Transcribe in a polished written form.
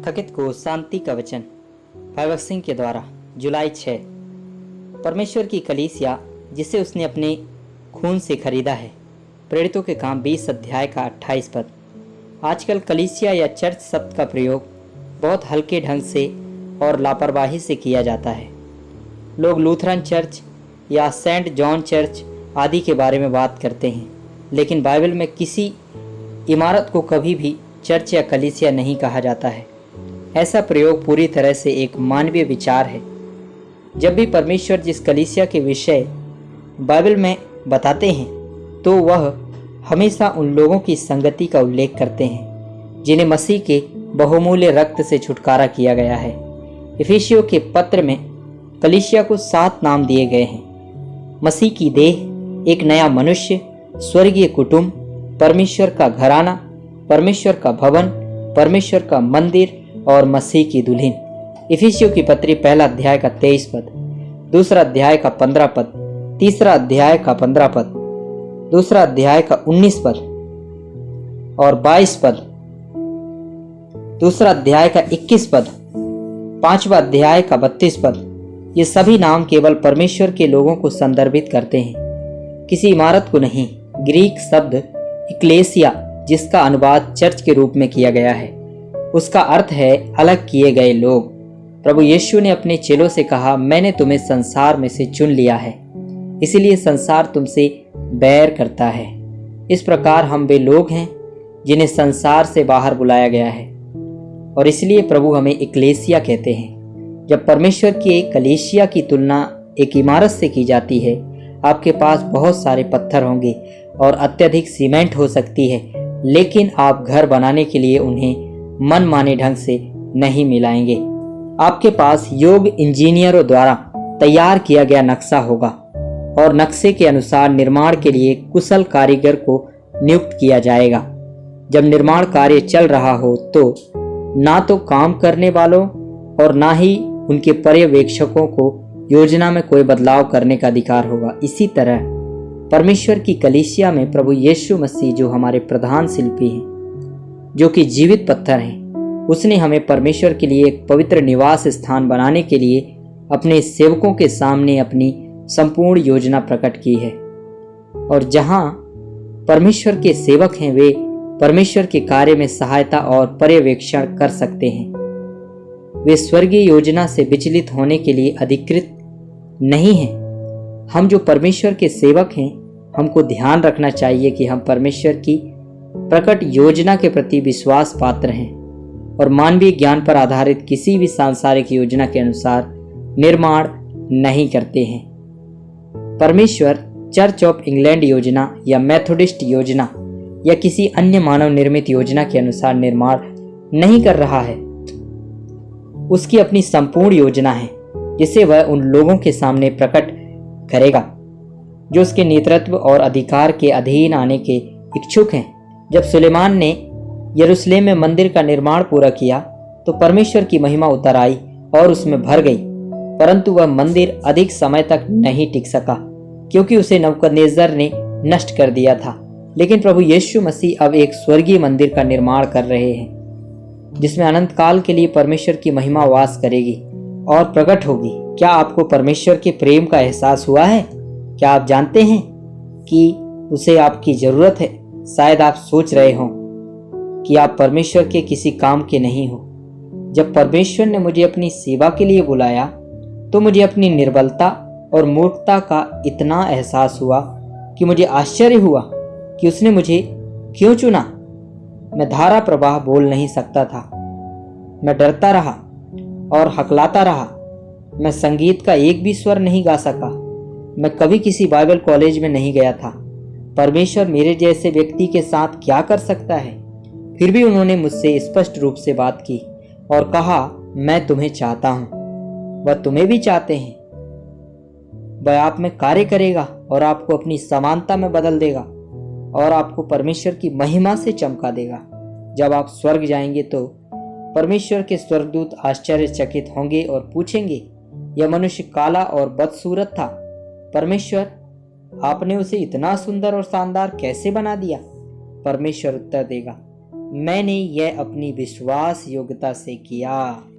थकित को शांति का वचन भगत सिंह के द्वारा जुलाई 6। परमेश्वर की कलीसिया जिसे उसने अपने खून से खरीदा है। प्रेरितों के काम 20 अध्याय का 28 पद। आजकल कलीसिया या चर्च शब्द का प्रयोग बहुत हल्के ढंग से और लापरवाही से किया जाता है। लोग लूथरन चर्च या सेंट जॉन चर्च आदि के बारे में बात करते हैं, लेकिन बाइबल में किसी इमारत को कभी भी चर्च या कलीसिया नहीं कहा जाता है। ऐसा प्रयोग पूरी तरह से एक मानवीय विचार है। जब भी परमेश्वर जिस कलीसिया के विषय बाइबल में बताते हैं तो वह हमेशा उन लोगों की संगति का उल्लेख करते हैं जिन्हें मसीह के बहुमूल्य रक्त से छुटकारा किया गया है। इफिसियों के पत्र में कलीसिया को 7 नाम दिए गए हैं: मसीह की देह, एक नया मनुष्य, स्वर्गीय कुटुंब, परमेश्वर का घराना, परमेश्वर का भवन, परमेश्वर का मंदिर और मसीह की दुल्हन। इफिसियों की पत्री 1 अध्याय का 23 पद, 2 अध्याय का 15 पद, 3 अध्याय का 15 पद, 2 अध्याय का 19 पद और 22 पद, 2 अध्याय का 21 पद, 5वां अध्याय का 32 पद। ये सभी नाम केवल परमेश्वर के लोगों को संदर्भित करते हैं, किसी इमारत को नहीं। ग्रीक शब्द इक्लेसिया, जिसका अनुवाद चर्च के रूप में किया गया है, उसका अर्थ है अलग किए गए लोग। प्रभु यीशु ने अपने चेलों से कहा, मैंने तुम्हें संसार में से चुन लिया है, इसलिए संसार तुमसे बैर करता है। इस प्रकार हम वे लोग हैं जिन्हें संसार से बाहर बुलाया गया है और इसलिए प्रभु हमें इक्लेसिया कहते हैं। जब परमेश्वर की एक कलीसिया की तुलना एक इमारत से की जाती है, आपके पास बहुत सारे पत्थर होंगे और अत्यधिक सीमेंट हो सकती है, लेकिन आप घर बनाने के लिए उन्हें मनमाने ढंग से नहीं मिलाएंगे। आपके पास योग्य इंजीनियरों द्वारा तैयार किया गया नक्शा होगा और नक्शे के अनुसार निर्माण के लिए कुशल कारीगर को नियुक्त किया जाएगा। जब निर्माण कार्य चल रहा हो तो ना तो काम करने वालों और ना ही उनके पर्यवेक्षकों को योजना में कोई बदलाव करने का अधिकार होगा। इसी तरह परमेश्वर की कलीसिया में प्रभु यीशु मसीह, जो हमारे प्रधान शिल्पी हैं, जो कि जीवित पत्थर हैं, उसने हमें परमेश्वर के लिए एक पवित्र निवास स्थान बनाने के लिए अपने सेवकों के सामने अपनी संपूर्ण योजना प्रकट की है। और जहां परमेश्वर के सेवक हैं, वे परमेश्वर के कार्य में सहायता और पर्यवेक्षण कर सकते हैं। वे स्वर्गीय योजना से विचलित होने के लिए अधिकृत नहीं हैं। हम जो परमेश्वर के सेवक हैं, हमको ध्यान रखना चाहिए कि हम परमेश्वर की प्रकट योजना के प्रति विश्वास पात्र हैं और मानवीय ज्ञान पर आधारित किसी भी सांसारिक योजना के अनुसार निर्माण नहीं करते हैं। परमेश्वर चर्च ऑफ इंग्लैंड योजना या मेथोडिस्ट योजना या किसी अन्य मानव निर्मित योजना के अनुसार निर्माण नहीं कर रहा है। उसकी अपनी संपूर्ण योजना है जिसे वह उन लोगों के सामने प्रकट करेगा जो उसके नेतृत्व और अधिकार के अधीन आने के इच्छुक हैं। जब सुलेमान ने यरूशलेम में मंदिर का निर्माण पूरा किया तो परमेश्वर की महिमा उतर आई और उसमें भर गई, परंतु वह मंदिर अधिक समय तक नहीं टिक सका क्योंकि उसे नबूकदनेस्सर ने नष्ट कर दिया था। लेकिन प्रभु यीशु मसीह अब एक स्वर्गीय मंदिर का निर्माण कर रहे हैं जिसमें अनंत काल के लिए परमेश्वर की महिमा वास करेगी और प्रकट होगी। क्या आपको परमेश्वर के प्रेम का एहसास हुआ है? क्या आप जानते हैं कि उसे आपकी जरूरत है? शायद आप सोच रहे हो कि आप परमेश्वर के किसी काम के नहीं हो। जब परमेश्वर ने मुझे अपनी सेवा के लिए बुलाया तो मुझे अपनी निर्बलता और मूर्खता का इतना एहसास हुआ कि मुझे आश्चर्य हुआ कि उसने मुझे क्यों चुना। मैं धारा प्रवाह बोल नहीं सकता था। मैं डरता रहा और हकलाता रहा। मैं संगीत का एक भी स्वर नहीं गा सका। मैं कभी किसी बाइबल कॉलेज में नहीं गया था। परमेश्वर मेरे जैसे व्यक्ति के साथ क्या कर सकता है? फिर भी उन्होंने मुझसे स्पष्ट रूप से बात की और कहा, मैं तुम्हें चाहता हूं। वह तुम्हें भी चाहते हैं। वह आप में कार्य करेगा और आपको अपनी समानता में बदल देगा और आपको परमेश्वर की महिमा से चमका देगा। जब आप स्वर्ग जाएंगे तो परमेश्वर के स्वर्गदूत आश्चर्यचकित होंगे और पूछेंगे, यह मनुष्य काला और बदसूरत था, परमेश्वर आपने उसे इतना सुंदर और शानदार कैसे बना दिया? परमेश्वर उत्तर देगा, मैंने यह अपनी विश्वास योग्यता से किया।